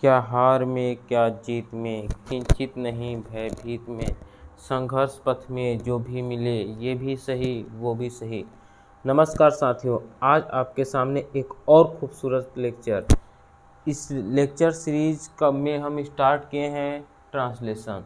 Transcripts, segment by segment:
क्या हार में क्या जीत में, किंचित नहीं भयभीत में, संघर्ष पथ में जो भी मिले ये भी सही वो भी सही। नमस्कार साथियों, आज आपके सामने एक और खूबसूरत लेक्चर, इस लेक्चर सीरीज का में हम स्टार्ट किए हैं ट्रांसलेशन,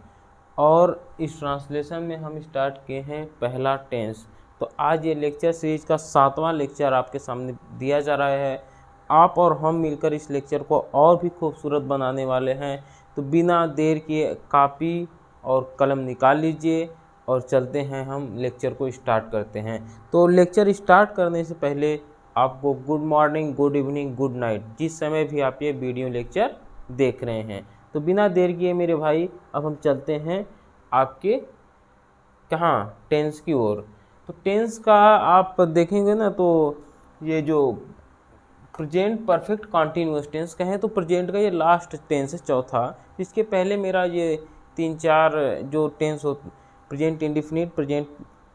और इस ट्रांसलेशन में हम स्टार्ट किए हैं पहला टेंस। तो आज ये लेक्चर सीरीज का 7वां लेक्चर आपके सामने दिया जा रहा है। आप और हम मिलकर इस लेक्चर को और भी खूबसूरत बनाने वाले हैं। तो बिना देर किए कापी और कलम निकाल लीजिए और चलते हैं, हम लेक्चर को स्टार्ट करते हैं। तो लेक्चर स्टार्ट करने से पहले आपको good morning, good evening, good night, जिस समय भी आप ये वीडियो लेक्चर देख रहे हैं। तो बिना देर किए मेरे भाई अब हम चलते हैं आपके कहाँ, टेंस की ओर। तो टेंस का आप देखेंगे ना, तो ये जो प्रेजेंट परफेक्ट कॉन्टीन्यूअस टेंस का है, तो प्रेजेंट का ये लास्ट टेंस है, चौथा। इसके पहले मेरा ये 3-4 जो टेंस हो, प्रेजेंट इंडिफिनिट, प्रेजेंट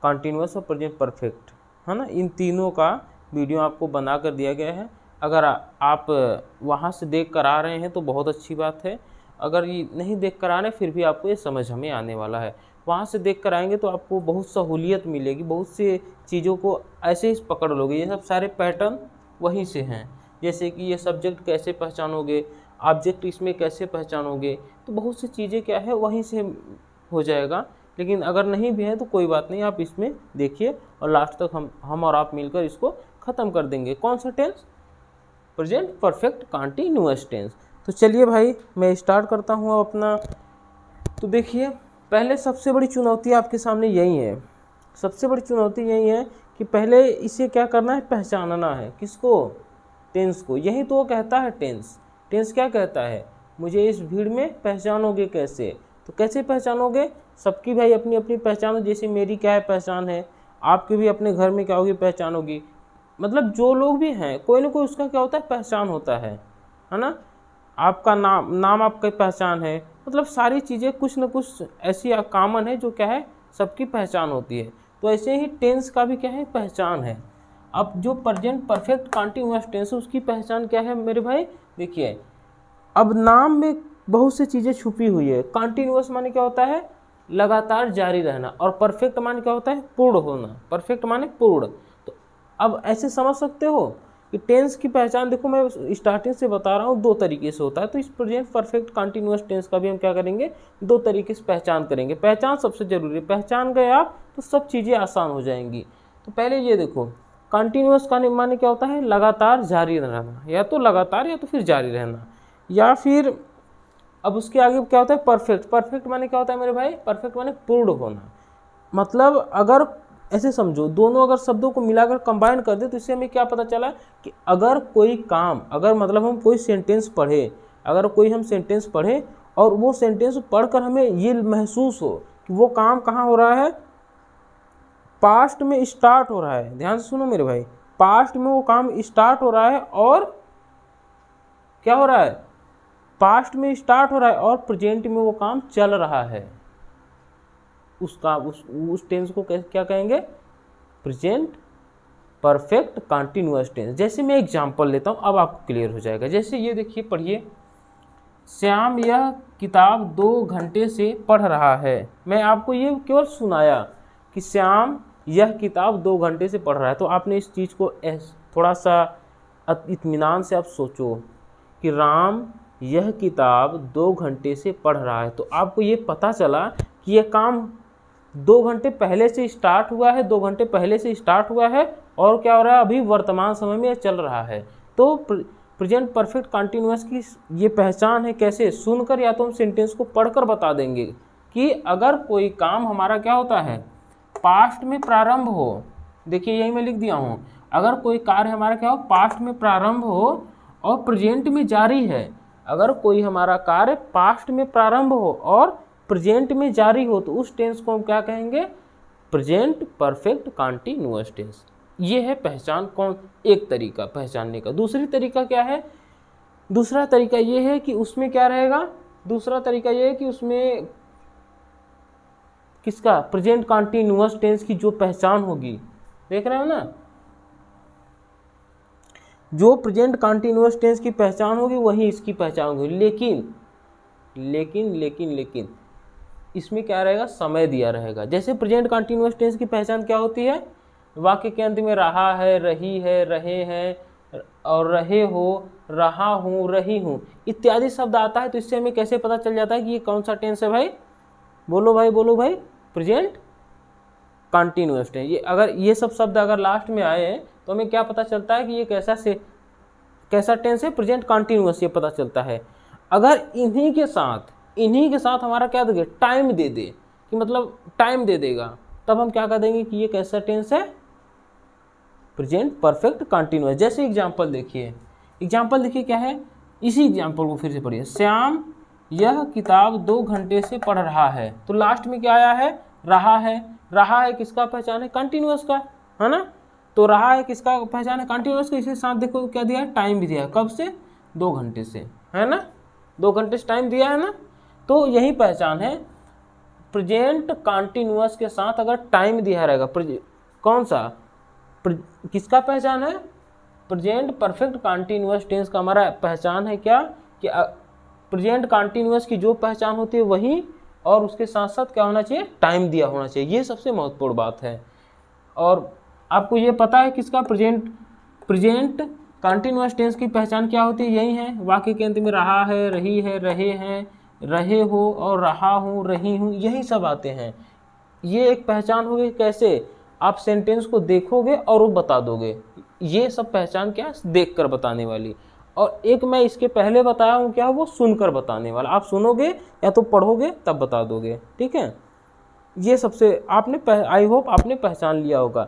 कॉन्टीन्यूअस और प्रेजेंट परफेक्ट, है ना, इन तीनों का वीडियो आपको बना कर दिया गया है। अगर आप वहाँ से देख कर आ रहे हैं तो बहुत अच्छी बात है। अगर ये नहीं देख कर आ रहे फिर भी आपको ये समझ हमें आने वाला है। वहाँ से देख कर आएंगे तो आपको बहुत सहूलियत मिलेगी, बहुत सी चीज़ों को ऐसे ही पकड़ लोगे। ये सब सारे पैटर्न वहीं से हैं। जैसे कि ये सब्जेक्ट कैसे पहचानोगे, ऑब्जेक्ट इसमें कैसे पहचानोगे, तो बहुत सी चीज़ें क्या है वहीं से हो जाएगा। लेकिन अगर नहीं भी है तो कोई बात नहीं, आप इसमें देखिए और लास्ट तक हम और आप मिलकर इसको ख़त्म कर देंगे। कौन सा tense? Present perfect continuous tense. तो चलिए भाई मैं स्टार्ट करता हूँ अपना। तो देखिए, पहले सबसे बड़ी चुनौती आपके सामने यही है, सबसे बड़ी चुनौती यही है कि पहले इसे क्या करना है, पहचानना है। किसको? टेंस को। यही तो वो कहता है टेंस। टेंस क्या कहता है? मुझे इस भीड़ में पहचानोगे कैसे? तो कैसे पहचानोगे? सबकी भाई अपनी अपनी पहचान, जैसे मेरी क्या है पहचान है, आपकी भी अपने घर में क्या होगी, पहचान होगी। मतलब जो लोग भी हैं कोई ना कोई उसका क्या होता है, पहचान होता है ना। आपका नाम आपकी पहचान है। मतलब सारी चीज़ें कुछ न कुछ ऐसी कॉमन है जो क्या है, सबकी पहचान होती है। तो ऐसे ही टेंस का भी क्या है, पहचान है। अब जो प्रेजेंट परफेक्ट कॉन्टीन्यूअस टेंस है उसकी पहचान क्या है मेरे भाई? देखिए, अब नाम में बहुत सी चीज़ें छुपी हुई है। कॉन्टीन्यूअस माने क्या होता है, लगातार जारी रहना, और परफेक्ट माने क्या होता है, पूर्ण होना। परफेक्ट माने पूर्ण। तो अब ऐसे समझ सकते हो कि टेंस की पहचान, देखो मैं स्टार्टिंग से बता रहा हूँ, 2 तरीके से होता है। तो इस प्रेजेंट परफेक्ट कॉन्टीन्यूअस टेंस का भी हम क्या करेंगे, 2 तरीके से पहचान करेंगे। पहचान सबसे जरूरी है, पहचान गए आप तो सब चीज़ें आसान हो जाएंगी। तो पहले ये देखो, कंटिन्यूअस का माने क्या होता है, लगातार जारी रहना, या तो लगातार या तो फिर जारी रहना, या फिर अब उसके आगे क्या होता है, परफेक्ट। परफेक्ट माने क्या होता है मेरे भाई? परफेक्ट माने पूर्ण होना। मतलब अगर ऐसे समझो, दोनों अगर शब्दों को मिलाकर कंबाइन कर दे तो इससे हमें क्या पता चला कि अगर कोई काम, अगर मतलब हम कोई सेंटेंस पढ़े, अगर कोई हम सेंटेंस पढ़े और वो सेंटेंस पढ़कर हमें ये महसूस हो कि वो काम कहाँ हो रहा है, पास्ट में स्टार्ट हो रहा है। ध्यान से सुनो मेरे भाई, पास्ट में वो काम स्टार्ट हो रहा है, और क्या हो रहा है, पास्ट में स्टार्ट हो रहा है और प्रेजेंट में वो काम चल रहा है। उस टेंस को क्या कहेंगे, प्रेजेंट परफेक्ट कॉन्टिन्यूअस टेंस। जैसे मैं एग्जांपल लेता हूं, अब आपको क्लियर हो जाएगा। जैसे ये देखिए, पढ़िए, श्याम यह किताब 2 घंटे से पढ़ रहा है। मैं आपको ये केवल सुनाया कि श्याम यह किताब 2 घंटे से पढ़ रहा है। तो आपने इस चीज़ को थोड़ा सा इत्मीनान से आप सोचो कि राम यह किताब 2 घंटे से पढ़ रहा है। तो आपको ये पता चला कि यह काम 2 घंटे पहले से स्टार्ट हुआ है, 2 घंटे पहले से स्टार्ट हुआ है, और क्या हो रहा है, अभी वर्तमान समय में चल रहा है। तो प्रेजेंट परफेक्ट कॉन्टिन्यूअस की ये पहचान है। कैसे? सुनकर या तो हम सेंटेंस को पढ़कर बता देंगे कि अगर कोई काम हमारा क्या होता है, पास्ट में प्रारंभ हो। देखिए यही मैं लिख दिया हूँ, अगर कोई कार्य हमारा क्या हो, पास्ट में प्रारंभ हो और प्रेजेंट में जारी है। अगर कोई हमारा कार्य पास्ट में प्रारंभ हो और प्रेजेंट में जारी हो तो उस टेंस को हम क्या कहेंगे, प्रेजेंट परफेक्ट कॉन्टिन्यूअस टेंस। ये है पहचान। कौन? एक तरीका पहचानने का। दूसरी तरीका क्या है? दूसरा तरीका ये है कि उसमें क्या रहेगा, दूसरा तरीका ये है कि उसमें किसका, प्रेजेंट कॉन्टिन्यूअस टेंस की जो पहचान होगी, देख रहे हो ना, जो प्रेजेंट कंटिन्यूअस टेंस की पहचान होगी वही इसकी पहचान होगी। लेकिन लेकिन लेकिन लेकिन इसमें क्या रहेगा, समय दिया रहेगा। जैसे प्रेजेंट कंटिन्यूअस टेंस की पहचान क्या होती है, वाक्य के अंत में रहा है, रही है, रहे हैं और रहे हो, रहा हूँ, रही हूँ इत्यादि शब्द आता है। तो इससे हमें कैसे पता चल जाता है कि ये कौन सा टेंस है भाई? बोलो भाई, बोलो भाई, प्रेजेंट कंटिन्यूअस टेंस। ये अगर ये सब शब्द अगर लास्ट में आए हैं तो हमें क्या पता चलता है कि ये कैसा टेंस है? प्रेजेंट कंटिन्यूअस, ये पता चलता है। अगर इन्हीं के साथ हमारा क्या देंगे, टाइम दे दे, कि मतलब टाइम दे देगा, तब हम क्या कह देंगे कि ये कैसा टेंस है? Present perfect continuous. जैसे एग्जांपल देखिए, क्या है, इसी एग्जांपल को फिर से पढ़िए। श्याम यह किताब 2 घंटे से पढ़ रहा है। तो लास्ट में क्या आया है? रहा है। रहा है किसका पहचान है? कंटिन्यूअस का, है ना। तो रहा है किसका पहचान है? कंटिन्यूअस का। इसी साथ देखो क्या दिया है, टाइम भी दिया है। कब से? 2 घंटे से, है ना। 2 घंटे से टाइम दिया है ना। तो यही पहचान है, प्रेजेंट कंटिन्यूअस के साथ अगर टाइम दिया रहेगा। कौन सा? किसका पहचान है? प्रेजेंट परफेक्ट कंटिन्यूअस टेंस का हमारा पहचान है क्या, कि प्रेजेंट कंटिन्यूअस की जो पहचान होती है वही, और उसके साथ साथ क्या होना चाहिए, टाइम दिया होना चाहिए। ये सबसे महत्वपूर्ण बात है। और आपको ये पता है किसका प्रेजेंट कंटिन्यूअस टेंस की पहचान क्या होती है? यही है, वाक्य के अंत में रहा है, रही है, रहे हैं, रहे हो और रहा हूँ, रही हूँ, यही सब आते हैं। ये एक पहचान होगी। कैसे? आप सेंटेंस को देखोगे और वो बता दोगे। ये सब पहचान क्या है? देख कर बताने वाली। और एक मैं इसके पहले बताया हूँ क्या, वो सुनकर बताने वाला। आप सुनोगे या तो पढ़ोगे तब बता दोगे, ठीक है। ये सबसे आपने आई होप आपने पहचान लिया होगा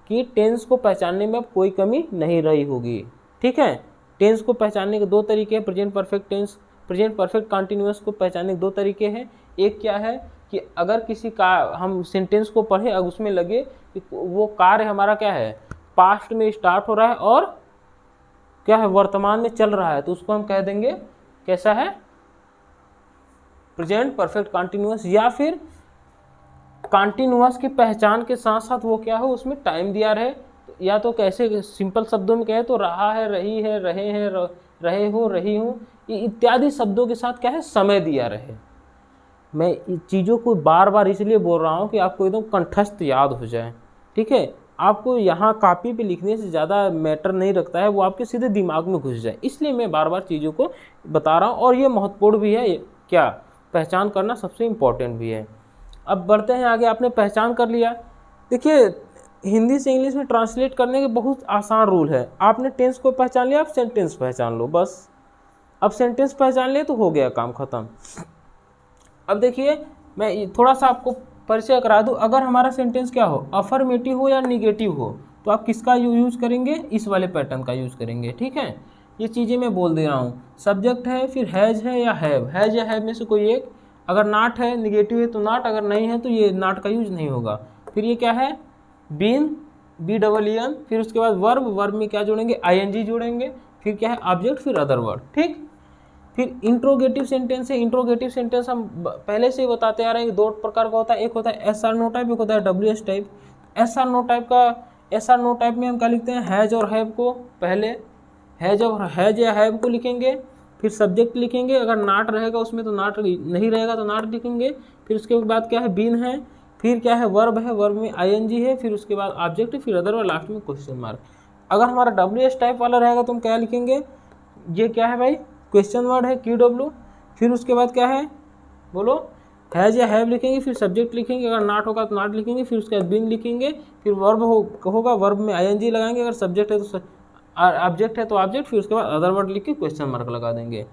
कि टेंस को पहचानने में अब कोई कमी नहीं रही होगी, ठीक है। टेंस को पहचानने के 2 तरीके हैं। Present perfect tense, present perfect continuous को पहचानने के 2 तरीके हैं। एक क्या है कि अगर किसी का हम सेंटेंस को पढ़े, अब उसमें लगे कि वो कार्य हमारा क्या है, पास्ट में स्टार्ट हो रहा है और क्या है, वर्तमान में चल रहा है, तो उसको हम कह देंगे कैसा है, प्रेजेंट परफेक्ट कंटिन्यूअस। या फिर कंटिन्यूअस की पहचान के साथ साथ वो क्या हो, उसमें टाइम दिया रहे। या तो कैसे सिंपल शब्दों में कहे तो रहा है, रही है, रहे हैं, रहे हो, रही हूँ इत्यादि शब्दों के साथ क्या है, समय दिया रहे। मैं चीज़ों को बार बार इसलिए बोल रहा हूँ कि आपको एकदम कंठस्थ याद हो जाए, ठीक है। आपको यहाँ कॉपी पे लिखने से ज़्यादा मैटर नहीं रखता है, वो आपके सीधे दिमाग में घुस जाए, इसलिए मैं बार बार चीज़ों को बता रहा हूँ। और ये महत्वपूर्ण भी है, क्या पहचान करना सबसे इम्पोर्टेंट भी है। अब बढ़ते हैं आगे। आपने पहचान कर लिया। देखिए हिंदी से इंग्लिश में ट्रांसलेट करने के बहुत आसान रूल है। आपने टेंस को पहचान लिया, आप सेंटेंस पहचान लो बस। अब सेंटेंस पहचान लिए तो हो गया काम खत्म। अब देखिए मैं थोड़ा सा आपको परिचय करा दूं। अगर हमारा सेंटेंस क्या हो, अफर्मेटिव हो या निगेटिव हो, तो आप किसका यूज़ करेंगे, इस वाले पैटर्न का यूज़ करेंगे, ठीक है। ये चीज़ें मैं बोल दे रहा हूँ। सब्जेक्ट है, फिर हैज है या हैव, हैज या हैव में से कोई एक। अगर नाट है, निगेटिव है तो नाट, अगर नहीं है तो ये नाट का यूज नहीं होगा। फिर ये क्या है, बीन, BEEN। फिर उसके बाद वर्ब, वर्ब में क्या जोड़ेंगे, ING जोड़ेंगे। फिर क्या है, ऑब्जेक्ट, फिर अदर वर्ड, ठीक। फिर इंट्रोगेटिव सेंटेंस है। इंट्रोगेटिव सेंटेंस हम पहले से ही बताते आ रहे हैं कि 2 प्रकार का होता है। एक होता है SR नो टाइप, एक होता है WS type. SR no type में हम क्या लिखते हैं, हैज और हैव को पहले, हैज या हैव को लिखेंगे, फिर सब्जेक्ट लिखेंगे। अगर नाट रहेगा उसमें तो नाट, नहीं रहेगा तो नाट लिखेंगे। फिर उसके बाद क्या है, बीन है। फिर क्या है, वर्ब है, वर्ब में ING है। फिर उसके बाद ऑब्जेक्ट, फिर अदर और लास्ट में क्वेश्चन मार्क। अगर हमारा WS टाइप वाला रहेगा तो हम क्या लिखेंगे, ये क्या है भाई, क्वेश्चन वर्ड है, QW। फिर उसके बाद क्या है, बोलो, हैज या हैव लिखेंगे, फिर सब्जेक्ट लिखेंगे, अगर नाट होगा तो नाट लिखेंगे, फिर उसके बाद बीन लिखेंगे। फिर वर्ब होगा, वर्ब में ING लगाएंगे, अगर सब्जेक्ट है तो ऑब्जेक्ट है तो ऑब्जेक्ट, फिर उसके बाद अदर वर्ड लिख के क्वेश्चन मार्क लगा देंगे।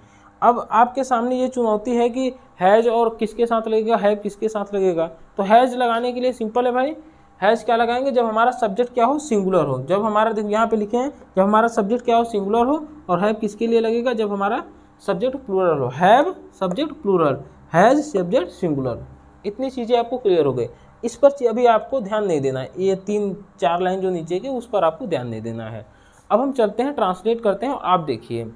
अब आपके सामने ये चुनौती है कि हैज और किसके साथ लगेगा, हैव किसके साथ लगेगा। तो हैज लगाने के लिए सिंपल है भाई, हैज क्या लगाएंगे, जब हमारा सब्जेक्ट क्या हो, सिंगुलर हो। जब हमारा, देखिए यहाँ पे लिखे हैं, जब हमारा सब्जेक्ट क्या हो, सिंगुलर हो। और हैव किसके लिए लगेगा, जब हमारा सब्जेक्ट प्लूरल हो। Have subject plural, has subject singular. इतनी चीज़ें आपको क्लियर हो गई। इस पर अभी आपको ध्यान नहीं देना है, ये 3-4 लाइन जो नीचे की उस पर आपको ध्यान नहीं देना है। अब हम चलते हैं, ट्रांसलेट करते हैं। आप देखिए,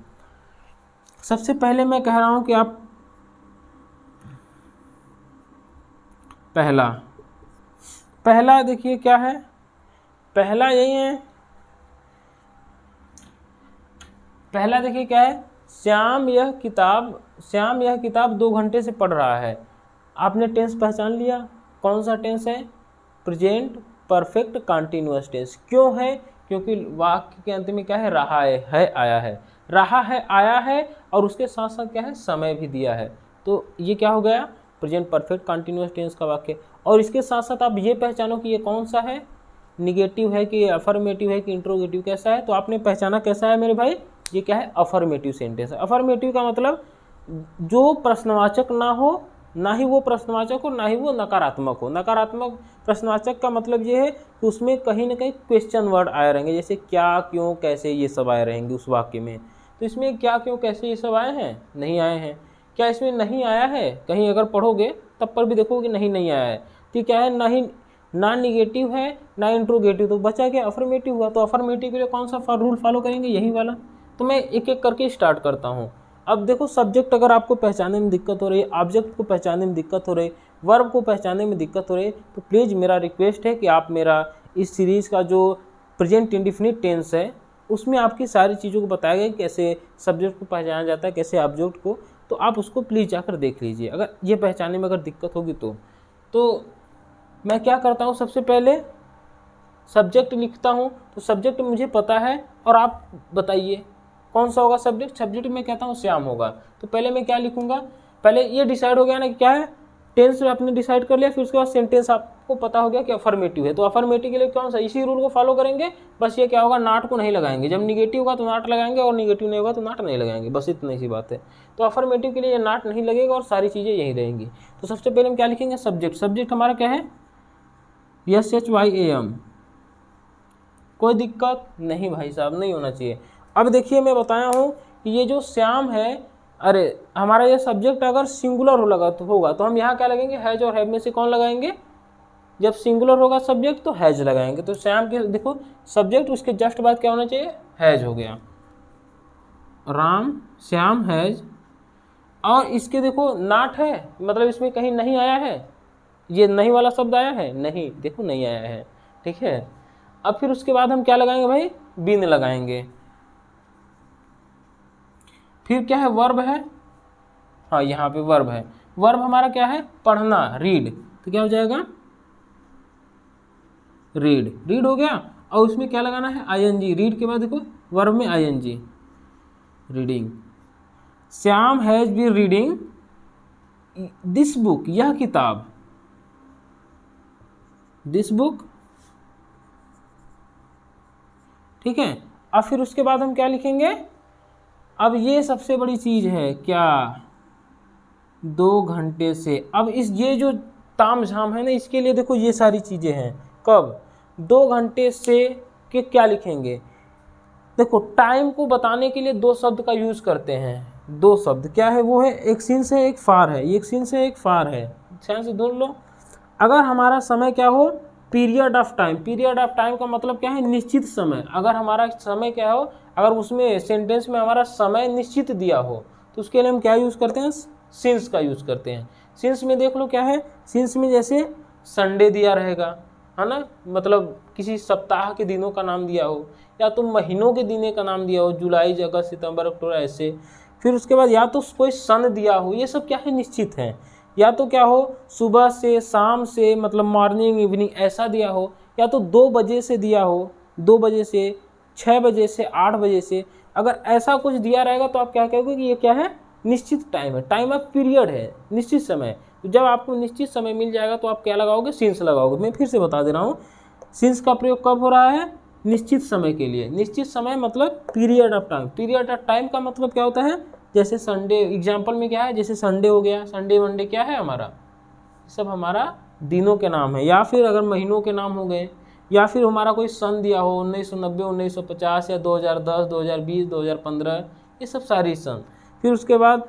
सबसे पहले मैं कह रहा हूं कि आप पहला देखिए क्या है, पहला यही है, पहला देखिए क्या है, श्याम यह किताब 2 घंटे से पढ़ रहा है। आपने टेंस पहचान लिया, कौन सा टेंस है, प्रेजेंट परफेक्ट कंटिन्यूअस टेंस। क्यों है, क्योंकि वाक्य के अंत में क्या है, रहा है आया है, रहा है आया है, और उसके साथ साथ क्या है, समय भी दिया है। तो ये क्या हो गया, प्रेजेंट परफेक्ट कंटिन्यूअस टेंस का वाक्य। और इसके साथ साथ आप ये पहचानो कि ये कौन सा है, निगेटिव है कि अफर्मेटिव है कि इंट्रोगेटिव, कैसा है। तो आपने पहचाना कैसा है मेरे भाई, ये क्या है, अफर्मेटिव सेंटेंस है। अफर्मेटिव का मतलब जो प्रश्नवाचक ना हो, ना ही वो प्रश्नवाचक हो, ना ही वो नकारात्मक हो। नकारात्मक प्रश्नवाचक का मतलब ये है कि उसमें कहीं ना कहीं क्वेश्चन वर्ड आए रहेंगे, जैसे क्या, क्यों, कैसे, ये सब आए रहेंगे उस वाक्य में। तो इसमें क्या, क्यों, कैसे ये सब आए हैं, नहीं आए हैं। क्या इसमें नहीं आया है, कहीं अगर पढ़ोगे तब पर भी देखोगे नहीं आया है। तो क्या है, ना निगेटिव है ना इंट्रोगेटिव, तो बचा क्या, अफर्मेटिव हुआ। तो अफर्मेटिव के लिए कौन सा रूल फॉलो करेंगे, यही वाला। तो मैं एक एक करके स्टार्ट करता हूँ। अब देखो, सब्जेक्ट अगर आपको पहचानने में दिक्कत हो रही है, ऑब्जेक्ट को पहचानने में दिक्कत हो रही, वर्ब को पहचानने में दिक्कत हो रही, तो प्लीज़ मेरा रिक्वेस्ट है कि आप मेरा इस सीरीज़ का जो प्रेजेंट इंडेफिनिट टेंस है उसमें आपकी सारी चीज़ों को बताया गया, कैसे सब्जेक्ट को पहचाना जाता है, कैसे ऑब्जेक्ट को, तो आप उसको प्लीज़ जाकर देख लीजिए। अगर ये पहचानने में अगर दिक्कत होगी तो मैं क्या करता हूँ, सबसे पहले सब्जेक्ट लिखता हूँ। तो सब्जेक्ट मुझे पता है, और आप बताइए कौन सा होगा सब्जेक्ट। सब्जेक्ट में कहता हूँ श्याम होगा। तो पहले मैं क्या लिखूंगा, पहले ये डिसाइड हो गया ना कि क्या है, टेंस आपने डिसाइड कर लिया, फिर उसके बाद सेंटेंस आपको पता हो गया कि अफर्मेटिव है। तो अफर्मेटिव के लिए कौन सा, इसी रूल को फॉलो करेंगे। बस ये क्या होगा, नाट को नहीं लगाएंगे, जब निगेटिव होगा तो नाट लगाएंगे, और निगेटिव नहीं होगा तो नाट नहीं लगाएंगे, बस इतनी सी बात है। तो अफर्मेटिव के लिए नाट नहीं लगेगा और सारी चीज़ें यही रहेंगी। तो सबसे पहले हम क्या लिखेंगे, सब्जेक्ट। सब्जेक्ट हमारा क्या है, SHYAM। कोई दिक्कत नहीं भाई साहब, नहीं होना चाहिए। अब देखिए, मैं बताया हूँ कि ये जो श्याम है, अरे हमारा ये सब्जेक्ट अगर सिंगुलर होगा तो हम यहाँ क्या लगेंगे, हैज और हैव में से कौन लगाएंगे। जब सिंगुलर होगा सब्जेक्ट तो हैज लगाएंगे। तो श्याम के देखो सब्जेक्ट, उसके जस्ट बाद क्या होना चाहिए, हैज हो गया, राम श्याम हैज। और इसके देखो नाट है, मतलब इसमें कहीं नहीं आया है, ये नहीं वाला शब्द आया है, नहीं, देखो नहीं आया है, ठीक है। अब फिर उसके बाद हम क्या लगाएंगे भाई, बीन लगाएंगे। फिर क्या है, वर्ब है, हाँ यहाँ पे वर्ब है। वर्ब हमारा क्या है, पढ़ना, रीड। तो क्या हो जाएगा, रीड हो गया। और उसमें क्या लगाना है, ING। रीड के बाद देखो वर्ब में ING, reading. Shyam has been reading this book, यह किताब, दिस बुक, ठीक है। अब फिर उसके बाद हम क्या लिखेंगे, अब ये सबसे बड़ी चीज है, क्या, 2 घंटे से। अब ये जो ताम झाम है ना, इसके लिए देखो ये सारी चीजें हैं। कब, 2 घंटे से के क्या लिखेंगे, देखो टाइम को बताने के लिए 2 शब्द का यूज करते हैं। 2 शब्द क्या है, वो है एक सिंस है एक फार है, एक सिंस है एक फार है, ध्यान से ढूंढ लो। अगर हमारा समय क्या हो, period of time. Period of time का मतलब क्या है, निश्चित समय। अगर हमारा समय क्या हो, अगर उसमें सेंटेंस में हमारा समय निश्चित दिया हो, तो उसके लिए हम क्या यूज़ करते हैं, सिंस का यूज़ करते हैं। सिंस में देख लो क्या है, सिंस में जैसे संडे दिया रहेगा, है ना, मतलब किसी सप्ताह के दिनों का नाम दिया हो, या तो महीनों के दिने का नाम दिया हो, जुलाई अगस्त सितंबर अक्टूबर ऐसे। फिर उसके बाद या तो कोई सन दिया हो, ये सब क्या है, निश्चित है। या तो क्या हो, सुबह से शाम से, मतलब मॉर्निंग इवनिंग ऐसा दिया हो, या तो 2 बजे से दिया हो, 2 बजे से, 6 बजे से, 8 बजे से। अगर ऐसा कुछ दिया रहेगा तो आप क्या कहोगे कि ये क्या है, निश्चित टाइम है, टाइम ऑफ पीरियड है, निश्चित समय। तो जब आपको निश्चित समय मिल जाएगा तो आप क्या लगाओगे, सिंस लगाओगे। मैं फिर से बता दे रहा हूँ, सिंस का प्रयोग कब हो रहा है, निश्चित समय के लिए। निश्चित समय मतलब period of time. Period of time का मतलब क्या होता है, जैसे संडे, एग्जाम्पल में क्या है, जैसे संडे हो गया, संडे मंडे क्या है हमारा, सब हमारा दिनों के नाम है। या फिर अगर महीनों के नाम हो गए, या फिर हमारा कोई सन दिया हो, 1990, 1950, या 2010, 2020, 2015, ये सब सारी सन। फिर उसके बाद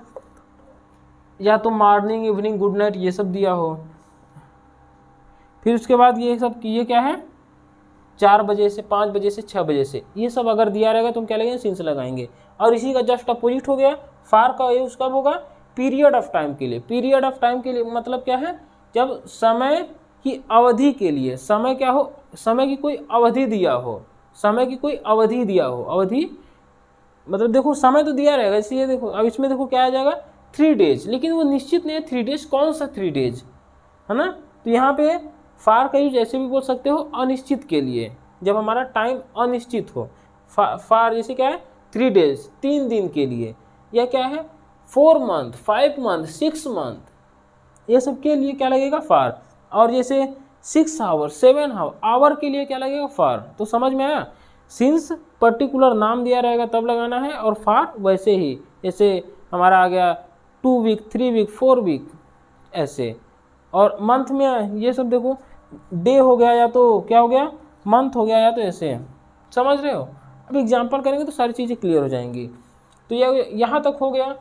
या तो मॉर्निंग इवनिंग गुड नाइट ये सब दिया हो। फिर उसके बाद ये सब, ये क्या है, 4 बजे से, 5 बजे से, 6 बजे से, ये सब अगर दिया रहेगा तो हम क्या लगेंगे, सिंस लगाएंगे। और इसी का जस्ट अपोजिट हो गया, फार का यूज कब होगा, पीरियड ऑफ टाइम के लिए। पीरियड ऑफ टाइम के लिए मतलब क्या है, जब समय की अवधि के लिए, समय क्या हो, समय की कोई अवधि दिया हो, समय की कोई अवधि दिया हो। अवधि मतलब देखो समय तो दिया रहेगा, इसलिए देखो अब इसमें देखो क्या आ जाएगा 3 डेज, लेकिन वो निश्चित नहीं है 3 डेज, कौन सा 3 डेज है ना। तो यहाँ पे फार का यूज ऐसे भी बोल सकते हो अनिश्चित के लिए, जब हमारा टाइम अनिश्चित हो। फार जैसे क्या है 3 डेज 3 दिन के लिए, या क्या है 4 मंथ 5 मंथ 6 मंथ, ये सब के लिए क्या लगेगा फार। और जैसे 6 आवर 7 आवर के लिए क्या लगेगा फार। तो समझ में आया, सिंस पर्टिकुलर नाम दिया रहेगा तब लगाना है, और फार वैसे ही जैसे हमारा आ गया 2 वीक 3 वीक 4 वीक ऐसे। और मंथ में ये सब देखो डे हो गया या तो क्या हो गया मंथ हो गया, या तो ऐसे, समझ रहे हो। अब एग्जाम्पल करेंगे तो सारी चीज़ें क्लियर हो जाएंगी। तो ये यहाँ तक हो गया।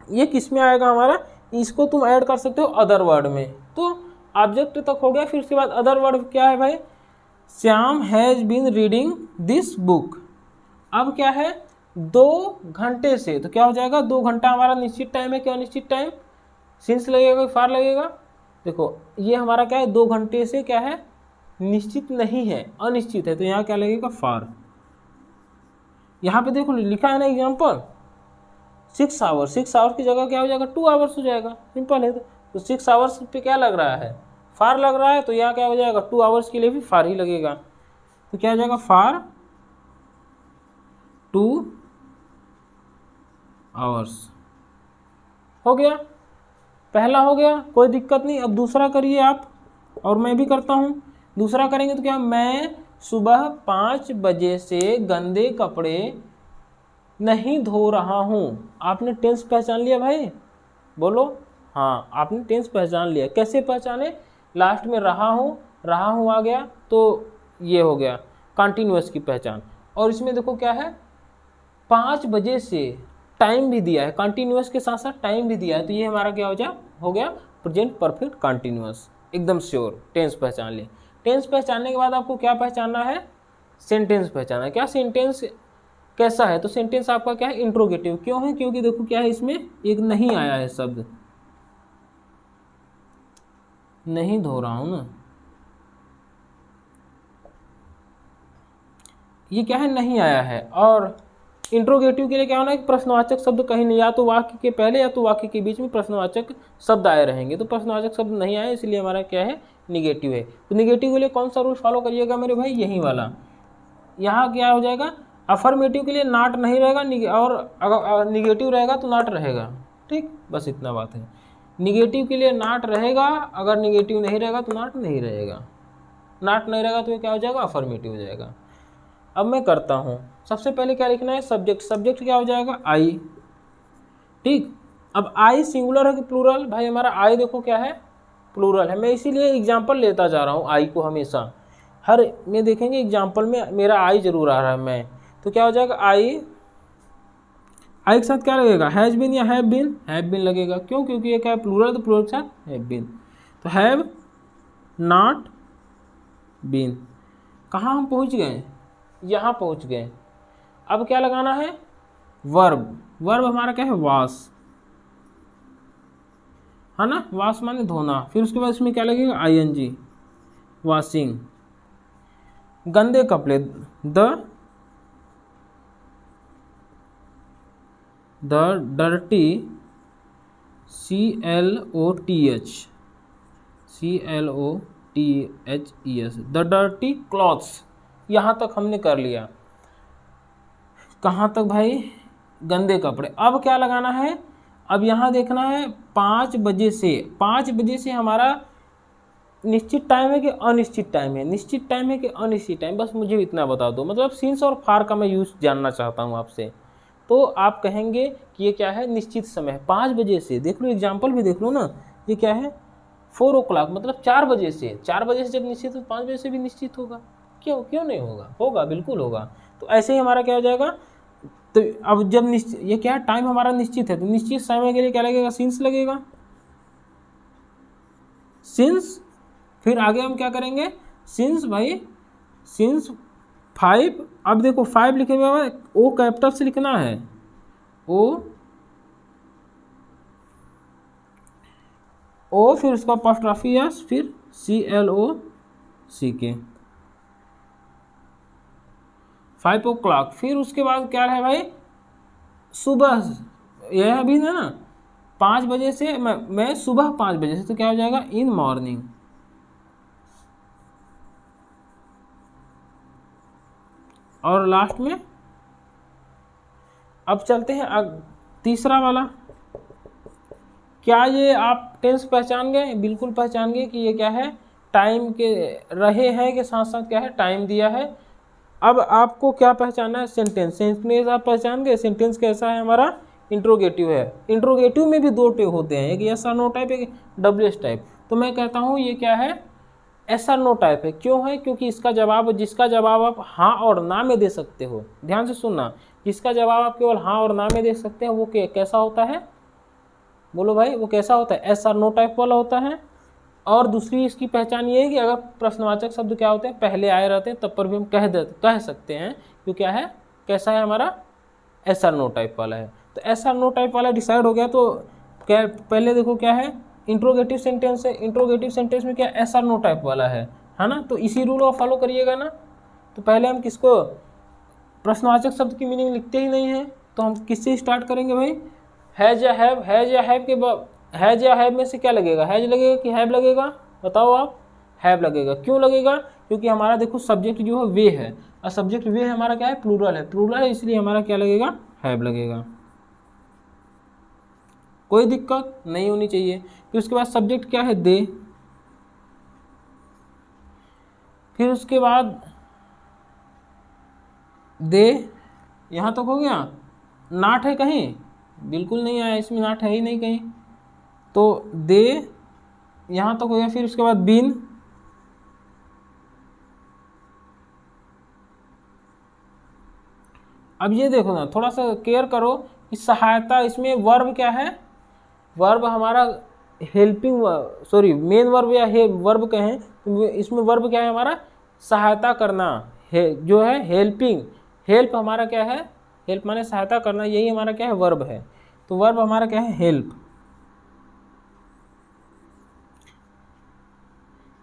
ये किस में आएगा हमारा, इसको तुम ऐड कर सकते हो अदर वर्ड में। तो ऑब्जेक्ट तक हो गया, फिर उसके बाद अदर वर्ड क्या है भाई, Shyam has been reading this book. अब क्या है 2 घंटे से, तो क्या हो जाएगा 2 घंटा हमारा निश्चित टाइम है, क्या निश्चित टाइम, सिंस लगेगा फार लगेगा। देखो ये हमारा क्या है 2 घंटे से क्या है निश्चित नहीं है, अनिश्चित है, तो यहाँ क्या लगेगा फार। यहाँ पे देखो लिखा है ना एग्जाम्पल 6 आवर, 6 आवर्स की जगह क्या हो जाएगा 2 आवर्स हो जाएगा, सिंपल है। तो 6 आवर्स पे क्या लग रहा है फार लग रहा है, तो यहाँ क्या हो जाएगा 2 आवर्स के लिए भी फार ही लगेगा। तो क्या हो जाएगा फार 2 आवर्स। हो गया, पहला हो गया, कोई दिक्कत नहीं। अब दूसरा करिए आप, और मैं भी करता हूँ। दूसरा करेंगे तो क्या, मैं सुबह 5 बजे से गंदे कपड़े नहीं धो रहा हूँ। आपने टेंस पहचान लिया भाई, बोलो हाँ आपने टेंस पहचान लिया। कैसे पहचाने, लास्ट में रहा हूँ आ गया तो ये हो गया कंटिन्यूअस की पहचान। और इसमें देखो क्या है 5 बजे से टाइम भी दिया है, कंटिन्यूअस के साथ साथ टाइम भी दिया है, तो ये हमारा क्या हो गया प्रेजेंट परफेक्ट कंटिन्यूअस, एकदम श्योर। टेंस पहचान लिए। टेंस पहचानने के बाद आपको क्या पहचानना है, सेंटेंस पहचानना है। क्या सेंटेंस कैसा है, तो सेंटेंस आपका क्या है इंट्रोगेटिव। क्यों है, क्योंकि देखो क्या है इसमें एक नहीं आया है शब्द, नहीं धो रहा हूं ना, ये क्या है नहीं आया है। और इंट्रोगेटिव के लिए क्या होना है, प्रश्नवाचक शब्द कहीं नहीं, या तो वाक्य के पहले या तो वाक्य के बीच में प्रश्नवाचक शब्द आए रहेंगे। तो प्रश्नवाचक शब्द नहीं आए, इसलिए हमारा क्या है निगेटिव है। तो निगेटिव के लिए कौन सा रूल फॉलो करिएगा मेरे भाई, यही वाला। यहाँ क्या हो जाएगा अफर्मेटिव के लिए नाट नहीं रहेगा, और अगर निगेटिव रहेगा तो नाट रहेगा। ठीक, बस इतना बात है। निगेटिव के लिए नाट रहेगा, अगर निगेटिव नहीं रहेगा तो नाट नहीं रहेगा। नाट नहीं रहेगा तो ये क्या हो जाएगा अफर्मेटिव हो जाएगा। अब मैं करता हूँ, सबसे पहले क्या लिखना है सब्जेक्ट। सब्जेक्ट क्या हो जाएगा आई। ठीक, अब आई सिंगुलर है कि प्लूरल, भाई हमारा आई देखो क्या है प्लूरल है। मैं इसीलिए एग्जाम्पल लेता जा रहा हूँ आई को हमेशा, हर में देखेंगे एग्जाम्पल में मेरा आई जरूर आ रहा है। मैं तो क्या हो जाएगा आई के साथ क्या लगेगा हैज़ बीन या हैव बीन लगेगा। क्यों, क्योंकि ये क्या है प्लूरल, तो प्लूरल के साथ हैव बीन। तो हैव नॉट बीन, कहाँ हम पहुँच गए, यहाँ पहुँच गए। अब क्या लगाना है वर्ब। वर्ब हमारा क्या है वाश, है ना, वाश माने धोना। फिर उसके बाद इसमें क्या लगेगा आईएनजी वॉशिंग। गंदे कपड़े the dirty CLOTHES the dirty clothes. यहाँ तक हमने कर लिया। कहाँ तक भाई गंदे कपड़े। अब क्या लगाना है, अब यहाँ देखना है 5 बजे से। 5 बजे से हमारा निश्चित टाइम है कि अनिश्चित टाइम है, निश्चित टाइम है कि अनिश्चित टाइम, बस मुझे इतना बता दो। मतलब सिंस और फार का मैं यूज जानना चाहता हूँ आपसे। तो आप कहेंगे कि ये क्या है निश्चित समय 5 बजे से। देख लो एग्जाम्पल भी देख लो ना, ये क्या है 4 o'clock, मतलब 4 बजे से। 4 बजे से जब निश्चित हो 5 बजे से भी निश्चित होगा। क्यों नहीं होगा, होगा बिल्कुल होगा। तो ऐसे ही हमारा क्या हो जाएगा, तो अब जब निश्चित ये क्या है टाइम हमारा निश्चित है, तो निश्चित समय के लिए क्या लगेगा सिंस लगेगा, सिंस। फिर आगे हम क्या करेंगे सिंस भाई, सिंस 5। अब देखो 5 लिखे हुए ओ कैपिटल से लिखना है, ओ फिर उसका अपॉस्ट्रोफी एस, फिर CLOCK 5 o'clock। फिर उसके बाद क्या है भाई सुबह, यह अभी ना 5 बजे से, मैं सुबह 5 बजे से, तो क्या हो जाएगा इन मॉर्निंग। और लास्ट में अब चलते हैं तीसरा वाला। क्या ये आप टेंस पहचान गए? बिल्कुल पहचान गए कि ये क्या है, टाइम के रहे हैं के साथ साथ क्या है, टाइम दिया है। अब आपको क्या पहचानना है, सेंटेंस। सेंटेंस आप पहचान गए, सेंटेंस कैसा है हमारा, इंट्रोगेटिव है। इंट्रोगेटिव में भी दो टाइप होते हैं, एक यस और नो टाइप, एक डब्ल्यूएस टाइप। तो मैं कहता हूँ ये क्या है, एस और नो टाइप है। क्यों है? क्योंकि इसका जवाब, जिसका जवाब आप हाँ और ना में दे सकते हो, ध्यान से सुनना, जिसका जवाब आप केवल हाँ और ना में दे सकते हैं वो कैसा होता है, बोलो भाई, वो कैसा होता है, एस और नो टाइप वाला होता है। और दूसरी इसकी पहचान ये है कि अगर प्रश्नवाचक शब्द क्या होते हैं, पहले आए रहते हैं, तब पर भी हम कह सकते हैं कि क्या है, कैसा है हमारा, एस आर नो टाइप वाला है। तो एस आर नो टाइप वाला डिसाइड हो गया। तो क्या, पहले देखो क्या है, इंट्रोगेटिव सेंटेंस है। इंट्रोगेटिव सेंटेंस में क्या एस आर नो टाइप वाला है ना। तो इसी रूल को फॉलो करिएगा ना। तो पहले हम किसको, प्रश्नवाचक शब्द की मीनिंग लिखते ही नहीं है, तो हम किससे स्टार्ट करेंगे भाई, हैज या हैव। हैज या हैव के हैज या हैव में से क्या लगेगा, हैज लगेगा कि हैव लगेगा, बताओ आप। हैव लगेगा। क्यों लगेगा? क्योंकि हमारा देखो सब्जेक्ट जो है वे है, और सब्जेक्ट वे हमारा क्या है, प्लूरल है। प्लूरल है इसलिए हमारा क्या लगेगा, हैव लगेगा। कोई दिक्कत नहीं होनी चाहिए। फिर उसके बाद सब्जेक्ट क्या है, दे। फिर उसके बाद दे, यहाँ तक हो गया। नाट है कहीं? बिल्कुल नहीं आया, इसमें नाट है ही नहीं कहीं। तो दे यहाँ तक हो गया। फिर उसके बाद बीन, अब ये देखो ना, थोड़ा सा केयर करो कि सहायता, इसमें वर्ब क्या है, वर्ब हमारा हेल्पिंग, सॉरी मेन वर्ब या वर्ब कहें तो इसमें वर्ब क्या है हमारा, सहायता करना है, जो है हेल्पिंग। हेल्प हमारा क्या है, हेल्प माने सहायता करना, यही हमारा क्या है, वर्ब है। तो वर्ब हमारा क्या है, हेल्प।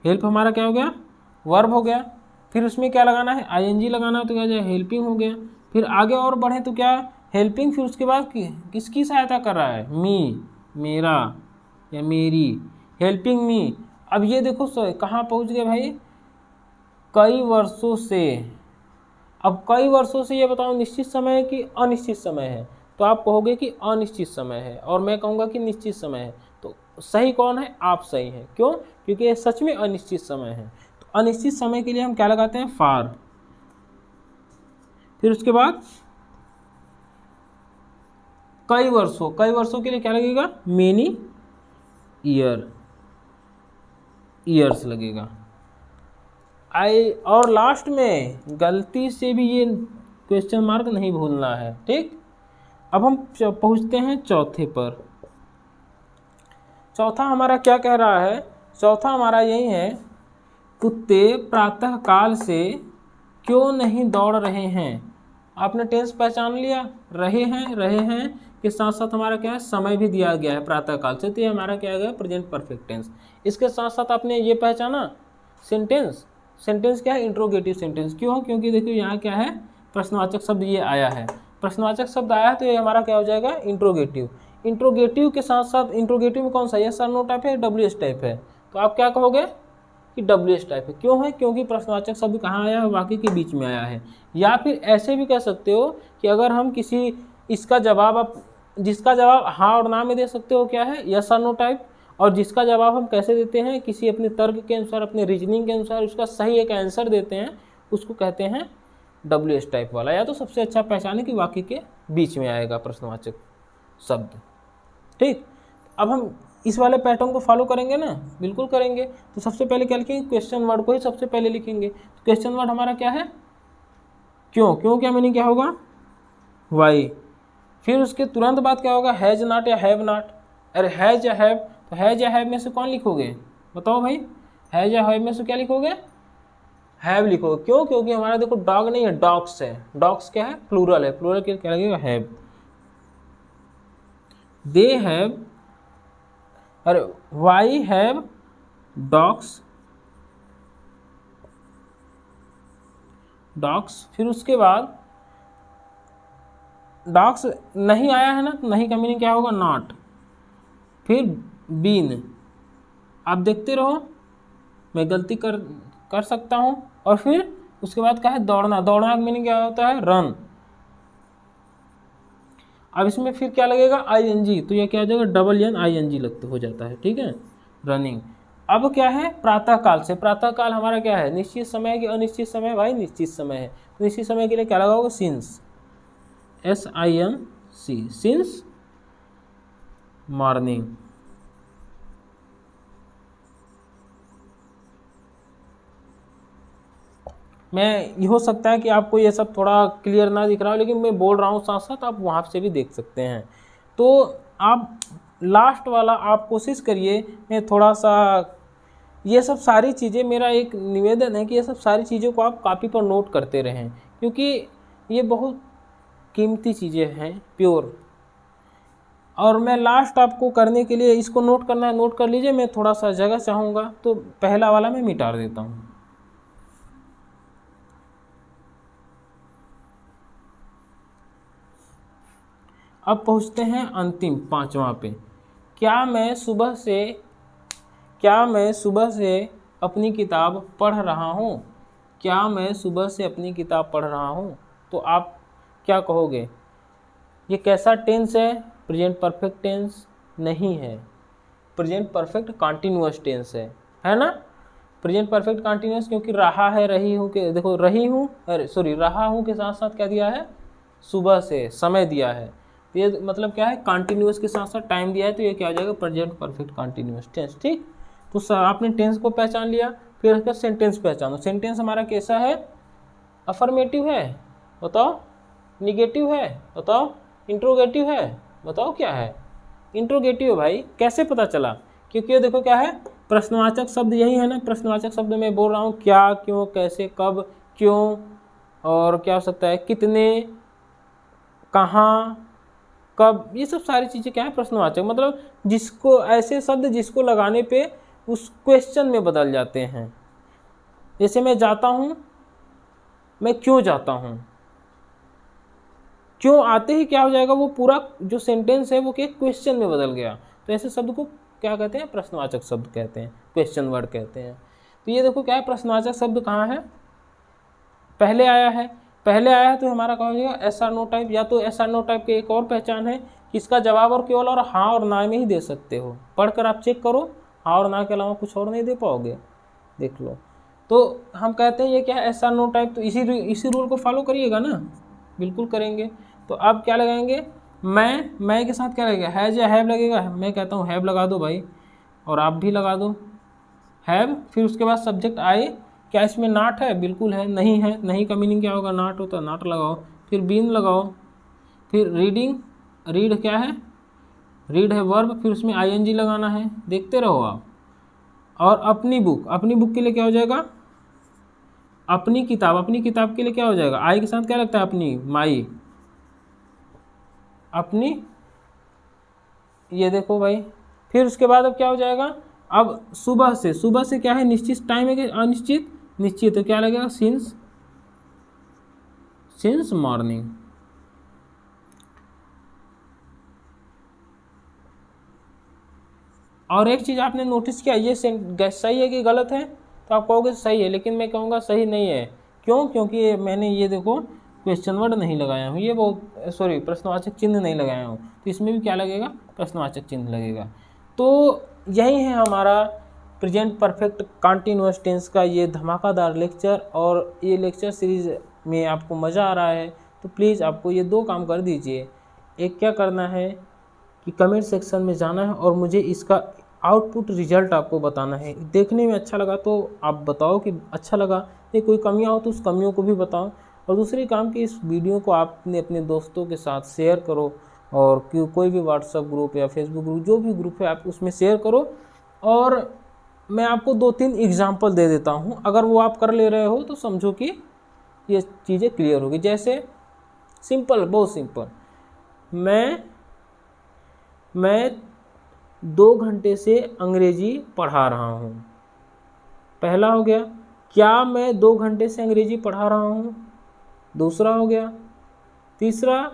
हेल्प हमारा क्या हो गया, वर्ब हो गया। फिर उसमें क्या लगाना है, आईएनजी लगाना है, तो क्या जाए, हेल्पिंग हो गया। फिर आगे और बढ़े तो क्या, हेल्पिंग, फिर उसके बाद किसकी सहायता कर रहा है, मी, मेरा या मेरी, हेल्पिंग मी। अब ये देखो कहाँ पहुँच गए भाई, कई वर्षों से। अब कई वर्षों से ये बताओ निश्चित समय है कि अनिश्चित समय है? तो आप कहोगे कि अनिश्चित समय है, और मैं कहूँगा कि निश्चित समय है। तो सही कौन है, आप सही है। क्यों? क्योंकि ये सच में अनिश्चित समय है। तो अनिश्चित समय के लिए हम क्या लगाते हैं, फार। फिर उसके बाद कई वर्षों, कई वर्षों के लिए क्या लगेगा, मेनी ईयर्स लगेगा। और लास्ट में गलती से भी ये क्वेश्चन मार्क नहीं भूलना है, ठीक। अब हम पहुंचते हैं चौथे पर। चौथा हमारा क्या कह रहा है, चौथा हमारा यही है, कुत्ते प्रातः काल से क्यों नहीं दौड़ रहे हैं। आपने टेंस पहचान लिया, रहे हैं के साथ साथ हमारा क्या है, समय भी दिया गया है प्रातः काल से, तो ये हमारा क्या गया, प्रेजेंट परफेक्ट टेंस। इसके साथ साथ आपने ये पहचाना सेंटेंस। सेंटेंस क्या है, इंट्रोगेटिव सेंटेंस। क्यों? क्योंकि देखिए यहाँ क्या है, प्रश्नवाचक शब्द ये आया है। प्रश्नवाचक शब्द आया है तो ये हमारा क्या हो जाएगा, इंट्रोगेटिव। इंट्रोगेटिव के साथ साथ, इंट्रोगेटिव में कौन सा, यस और नो टाइप है, डब्ल्यू एस टाइप है। तो आप क्या कहोगे कि डब्ल्यू एस टाइप है। क्यों है? क्योंकि प्रश्नवाचक शब्द कहाँ आया है, वाक्य के बीच में आया है। या फिर ऐसे भी कह सकते हो कि अगर हम किसी, इसका जवाब आप, जिसका जवाब हाँ और ना में दे सकते हो, क्या है, यस और नो टाइप। और जिसका जवाब हम कैसे देते हैं, किसी अपने तर्क के अनुसार, अपने रीजनिंग के अनुसार उसका सही एक आंसर देते हैं, उसको कहते हैं डब्ल्यू एस टाइप वाला। या तो सबसे अच्छा पहचाने कि वाक्य के बीच में आएगा प्रश्नवाचक शब्द, ठीक। अब हम इस वाले पैटर्न को फॉलो करेंगे ना, बिल्कुल करेंगे। तो सबसे पहले क्या लिखेंगे, क्वेश्चन वर्ड को ही सबसे पहले लिखेंगे। तो क्वेश्चन वर्ड हमारा क्या है, क्यों। क्यों क्या मीनिंग क्या होगा, वाई। फिर उसके तुरंत बाद क्या होगा, हैज नॉट या हैव नॉट। अरे हैज या हैव, तो हैज या हैव में से कौन लिखोगे, बताओ भाई। हैज या हैव में से क्या लिखोगे, हैव लिखोगे। क्यों? क्योंकि हमारा देखो डॉग नहीं है, डॉग्स है। डॉग्स क्या है, प्लूरल है, प्लूरल के क्या लगेगा, हैव। दे हैव, अरे वाई हैव डॉग्स, डॉग्स। फिर उसके बाद डॉग्स नहीं आया है ना, तो नहीं का मीनिंग क्या होगा, नॉट। फिर बीन, आप देखते रहो, मैं गलती कर सकता हूँ। और फिर उसके बाद क्या है, दौड़ना। दौड़ना का मीनिंग क्या होता है, रन। अब इसमें फिर क्या लगेगा, ING, तो ये क्या हो जाएगा, डबल एन ING लगते हो जाता है, ठीक है, रनिंग। अब क्या है, प्रातः काल से। प्रातः काल हमारा क्या है, निश्चित समय है कि अनिश्चित समय, भाई निश्चित समय है। तो निश्चित समय के लिए क्या लगा होगा, सिंस, SINC, सिंस मॉर्निंग। मैं ये हो सकता है कि आपको ये सब थोड़ा क्लियर ना दिख रहा हो, लेकिन मैं बोल रहा हूँ साथ साथ, आप वहाँ से भी देख सकते हैं। तो आप लास्ट वाला आप कोशिश करिए, मैं थोड़ा सा ये सब सारी चीज़ें, मेरा एक निवेदन है कि ये सब सारी चीज़ों को आप कॉपी पर नोट करते रहें, क्योंकि ये बहुत कीमती चीज़ें हैं, प्योर। और मैं लास्ट आपको करने के लिए इसको नोट करना है, नोट कर लीजिए। मैं थोड़ा सा जगह चाहूँगा, तो पहला वाला मैं मिटा देता हूँ। अब पहुँचते हैं अंतिम 5वां पे। क्या मैं सुबह से अपनी किताब पढ़ रहा हूँ? क्या मैं सुबह से अपनी किताब पढ़ रहा हूँ? तो आप क्या कहोगे, ये कैसा टेंस है? प्रेजेंट परफेक्ट टेंस नहीं है, प्रेजेंट परफेक्ट कॉन्टिन्यूअस टेंस है ना। प्रेजेंट परफेक्ट कॉन्टिन्यूअस, क्योंकि रहा है, रही हूँ के, देखो रही हूँ, अरे सॉरी, रहा हूँ के साथ साथ क्या दिया है, सुबह से समय दिया है। तो ये मतलब क्या है, कॉन्टिन्यूअस के साथ साथ टाइम दिया है, तो ये क्या हो जाएगा, प्रेजेंट परफेक्ट कॉन्टिन्यूअस टेंस, ठीक। तो आपने टेंस को पहचान लिया, फिर उसका सेंटेंस पहचानो। सेंटेंस हमारा कैसा है, अफर्मेटिव है, बताओ, निगेटिव है, बताओ, इंट्रोगेटिव है, बताओ क्या है, इंट्रोगेटिव है भाई। कैसे पता चला, क्योंकि ये देखो क्या है, प्रश्नवाचक शब्द यही है ना। प्रश्नवाचक शब्द में बोल रहा हूँ, क्या, क्यों, कैसे, कब, क्यों, और क्या हो सकता है, कितने, कहाँ, कब, ये सब सारी चीज़ें क्या है, प्रश्नवाचक। मतलब जिसको, ऐसे शब्द जिसको लगाने पे उस क्वेश्चन में बदल जाते हैं। जैसे मैं जाता हूँ, मैं क्यों जाता हूँ, क्यों आते ही क्या हो जाएगा, वो पूरा जो सेंटेंस है वो क्या क्वेश्चन में बदल गया। तो ऐसे शब्द को क्या कहते हैं, प्रश्नवाचक शब्द कहते हैं, क्वेश्चन वर्ड कहते हैं। तो ये देखो क्या है, प्रश्नवाचक शब्द कहाँ है, पहले आया है। पहले आया है तो हमारा क्या हो जाएगा, SR नो टाइप। या तो SR नो टाइप की एक और पहचान है कि इसका जवाब और केवल और हाँ और ना में ही दे सकते हो। पढ़कर आप चेक करो, हाँ और ना के अलावा कुछ और नहीं दे पाओगे, देख लो। तो हम कहते हैं ये क्या है, SR नो टाइप। तो इसी रूल को फॉलो करिएगा ना, बिल्कुल करेंगे। तो अब क्या लगाएंगे, मैं के साथ क्या लगेगा, हैज या हैव लगेगा। मैं कहता हूँ हैव लगा दो भाई, और आप भी लगा दो हैव। फिर उसके बाद सब्जेक्ट आए, क्या इसमें नॉट है, बिल्कुल है। नहीं है, नहीं का मीनिंग क्या होगा, नॉट होता, नॉट लगाओ। फिर बीन लगाओ। फिर रीडिंग, रीड क्या है, रीड है वर्ब, फिर उसमें ING लगाना है, देखते रहो आप। और अपनी बुक, अपनी बुक के लिए क्या हो जाएगा, अपनी किताब, अपनी किताब के लिए क्या हो जाएगा, आई के साथ क्या लगता है, अपनी, माई, अपनी, ये देखो भाई। फिर उसके बाद अब क्या हो जाएगा, अब सुबह से क्या है, निश्चित टाइम है कि अनिश्चित, निश्चित, तो क्या लगेगा, सिंस मॉर्निंग। और एक चीज़ आपने नोटिस किया, ये सही है कि गलत है, तो आप कहोगे सही है, लेकिन मैं कहूँगा सही नहीं है। क्यों, क्योंकि मैंने ये देखो क्वेश्चन वर्ड नहीं लगाया हूँ, ये बहुत सॉरी, प्रश्नवाचक चिन्ह नहीं लगाया हूँ। तो इसमें भी क्या लगेगा, प्रश्नवाचक चिन्ह लगेगा। तो यही है हमारा प्रेजेंट परफेक्ट कॉन्टिन्यूअस टेंस का ये धमाकेदार लेक्चर। और ये लेक्चर सीरीज में आपको मज़ा आ रहा है तो प्लीज़ आपको ये 2 काम कर दीजिए। एक क्या करना है कि कमेंट सेक्शन में जाना है और मुझे इसका आउटपुट रिजल्ट आपको बताना है। देखने में अच्छा लगा तो आप बताओ कि अच्छा लगा, ये कोई कमियां हो तो उस कमियों को भी बताओ। और दूसरी काम कि इस वीडियो को आपने अपने दोस्तों के साथ शेयर करो, और कोई भी व्हाट्सएप ग्रुप या फेसबुक ग्रुप, जो भी ग्रुप है आप उसमें शेयर करो। और मैं आपको 2-3 एग्जाम्पल दे देता हूँ, अगर वो आप कर ले रहे हो तो समझो कि ये चीज़ें क्लियर होगी। जैसे सिंपल, बहुत सिंपल, मैं 2 घंटे से अंग्रेजी पढ़ा रहा हूँ। पहला हो गया, क्या मैं 2 घंटे से अंग्रेजी पढ़ा रहा हूँ। दूसरा हो गया। तीसरा,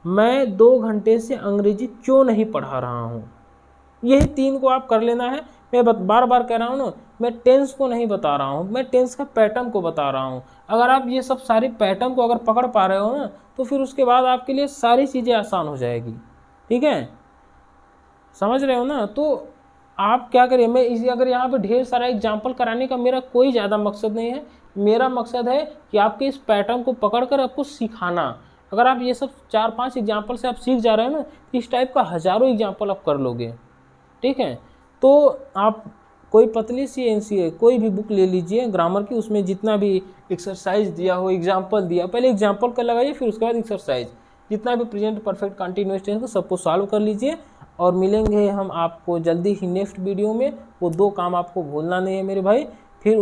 मैं 2 घंटे से अंग्रेजी क्यों नहीं पढ़ा रहा हूँ। यही 3 को आप कर लेना है। मैं बार बार कह रहा हूँ ना, मैं टेंस को नहीं बता रहा हूँ, मैं टेंस का पैटर्न को बता रहा हूँ। अगर आप ये सब सारे पैटर्न को अगर पकड़ पा रहे हो ना, तो फिर उसके बाद आपके लिए सारी चीज़ें आसान हो जाएगी। ठीक है, समझ रहे हो ना। तो आप क्या करिए, मैं इसी अगर यहाँ पे ढेर सारा एग्जाम्पल कराने का मेरा कोई ज़्यादा मकसद नहीं है। मेरा मकसद है कि आपके इस पैटर्न को पकड़कर आपको सिखाना। अगर आप ये सब 4-5 एग्जाम्पल से आप सीख जा रहे हो ना, इस टाइप का हज़ारों एग्जाम्पल आप कर लोगे। ठीक है, तो आप कोई पतली सी एनसीए कोई भी बुक ले लीजिए ग्रामर की, उसमें जितना भी एक्सरसाइज दिया हो, एग्जाम्पल दिया, पहले एग्जाम्पल का लगाइए, फिर उसके बाद एक्सरसाइज, जितना भी प्रेजेंट परफेक्ट कंटिन्यूअस टेंस को सबको सॉल्व कर लीजिए। और मिलेंगे हम आपको जल्दी ही नेक्स्ट वीडियो में। वो 2 काम आपको भूलना नहीं है मेरे भाई। फिर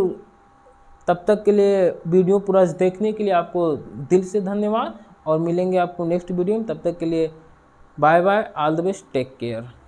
तब तक के लिए वीडियो पूरा देखने के लिए आपको दिल से धन्यवाद, और मिलेंगे आपको नेक्स्ट वीडियो में। तब तक के लिए bye bye, all the best, take care.